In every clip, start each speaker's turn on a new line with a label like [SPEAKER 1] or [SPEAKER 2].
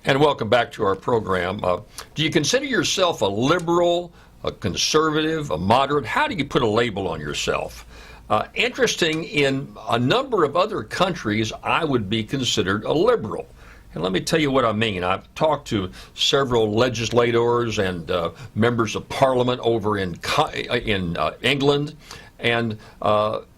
[SPEAKER 1] And welcome back to our program. Do you consider yourself a liberal, a conservative, a moderate? How do you put a label on yourself? Interesting, in a number of other countries, I would be considered a liberal. And let me tell you what I mean. I've talked to several legislators and members of parliament over in England, and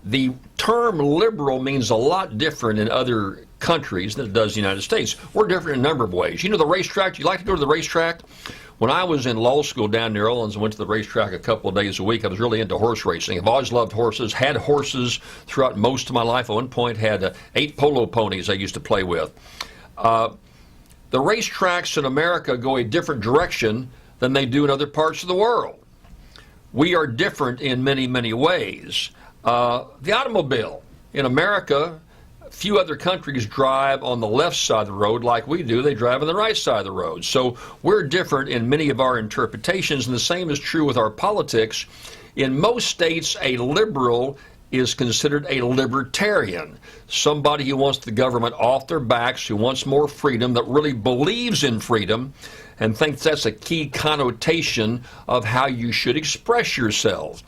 [SPEAKER 1] the term liberal means a lot different in other countries than it does the United States. We're different in a number of ways. You know, the racetrack, you like to go to the racetrack? When I was in law school down in New Orleans and went to the racetrack a couple of days a week, I was really into horse racing. I've always loved horses, had horses throughout most of my life. At one point, had 8 polo ponies I used to play with. The racetracks in America go a different direction than they do in other parts of the world. We are different in many, many ways. The automobile in America, few other countries drive on the left side of the road like we do. They drive on the right side of the road. So we're different in many of our interpretations, and the same is true with our politics. In most states, a liberal is considered a libertarian, somebody who wants the government off their backs, who wants more freedom, that really believes in freedom, and thinks that's a key connotation of how you should express yourself.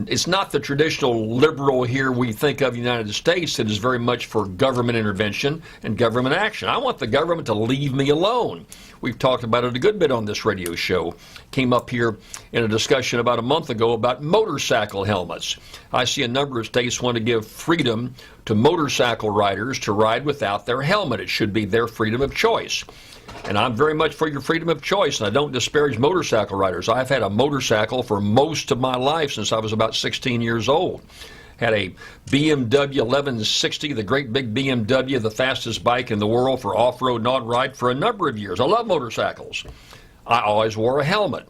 [SPEAKER 1] It's not the traditional liberal here we think of in the United States that is very much for government intervention and government action. I want the government to leave me alone. We've talked about it a good bit on this radio show. Came up here in a discussion about a month ago about motorcycle helmets. I see a number of states want to give freedom to motorcycle riders to ride without their helmet. It should be their freedom of choice. And I'm very much for your freedom of choice, and I don't disparage motorcycle riders. I've had a motorcycle for most of my life since I was about 16 years old. Had a BMW 1160, the great big BMW, the fastest bike in the world for off-road and on-ride for a number of years. I love motorcycles. I always wore a helmet.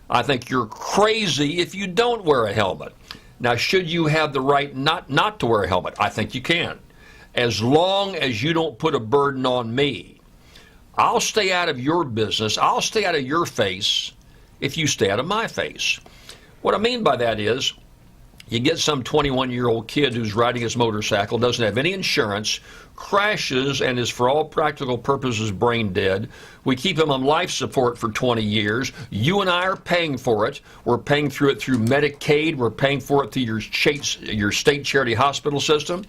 [SPEAKER 1] I think you're crazy if you don't wear a helmet. Now, should you have the right not to wear a helmet? I think you can. As long as you don't put a burden on me. I'll stay out of your business, I'll stay out of your face if you stay out of my face. What I mean by that is, you get some 21-year-old kid who's riding his motorcycle, doesn't have any insurance, crashes, and is for all practical purposes brain dead. We keep him on life support for 20 years. You and I are paying for it. We're paying through it through Medicaid. We're paying for it through your state charity hospital system.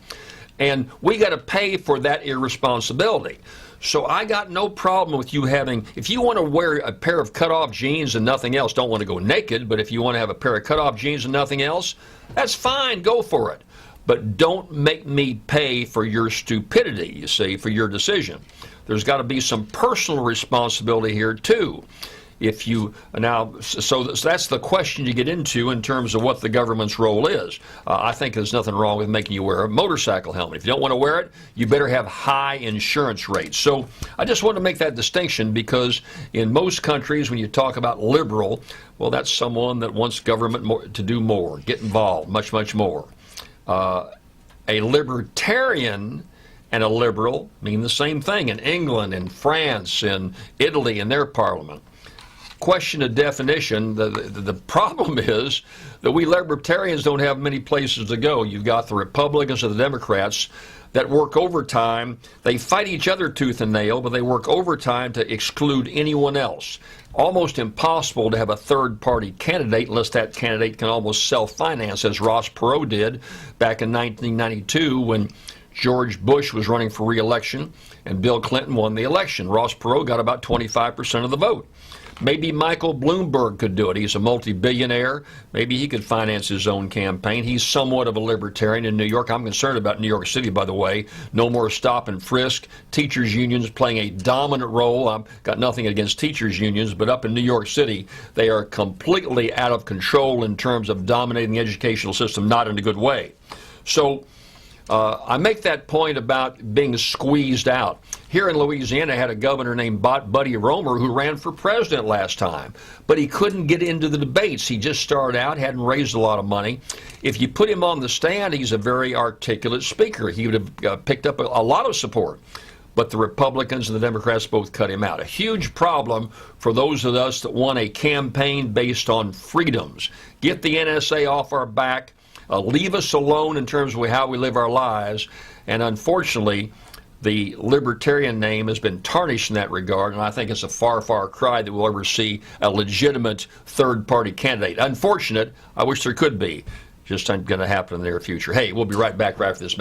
[SPEAKER 1] And we got to pay for that irresponsibility. So I got no problem with you having, if you want to wear a pair of cutoff jeans and nothing else, don't want to go naked, but if you want to have a pair of cutoff jeans and nothing else, that's fine, go for it. But don't make me pay for your stupidity, you see, for your decision. There's got to be some personal responsibility here too. If you now, so that's the question you get into in terms of what the government's role is. I think there's nothing wrong with making you wear a motorcycle helmet. If you don't want to wear it, you better have high insurance rates. So I just want to make that distinction, because in most countries, when you talk about liberal, well, that's someone that wants government to do more, get involved, much, much more. A libertarian and a liberal mean the same thing in England, in France, in Italy, in their parliament. Question of definition, the problem is that we libertarians don't have many places to go. You've got the Republicans and the Democrats that work overtime. They fight each other tooth and nail, but they work overtime to exclude anyone else. Almost impossible to have a third-party candidate unless that candidate can almost self-finance, as Ross Perot did back in 1992 when George Bush was running for re-election and Bill Clinton won the election. Ross Perot got about 25% of the vote. Maybe Michael Bloomberg could do it. He's a multi-billionaire. Maybe he could finance his own campaign. He's somewhat of a libertarian in New York. I'm concerned about New York City, by the way. No more stop and frisk. Teachers' unions playing a dominant role. I've got nothing against teachers' unions, but up in New York City, they are completely out of control in terms of dominating the educational system, not in a good way. So I make that point about being squeezed out. Here in Louisiana, I had a governor named Buddy Roemer who ran for president last time, but he couldn't get into the debates. He just started out, hadn't raised a lot of money. If you put him on the stand, he's a very articulate speaker. He would have picked up a lot of support. But the Republicans and the Democrats both cut him out. A huge problem for those of us that want a campaign based on freedoms. Get the NSA off our back. Leave us alone in terms of how we live our lives. And unfortunately, the libertarian name has been tarnished in that regard, and I think it's a far, far cry that we'll ever see a legitimate third-party candidate. Unfortunate. I wish there could be. Just ain't going to happen in the near future. Hey, we'll be right back right after this.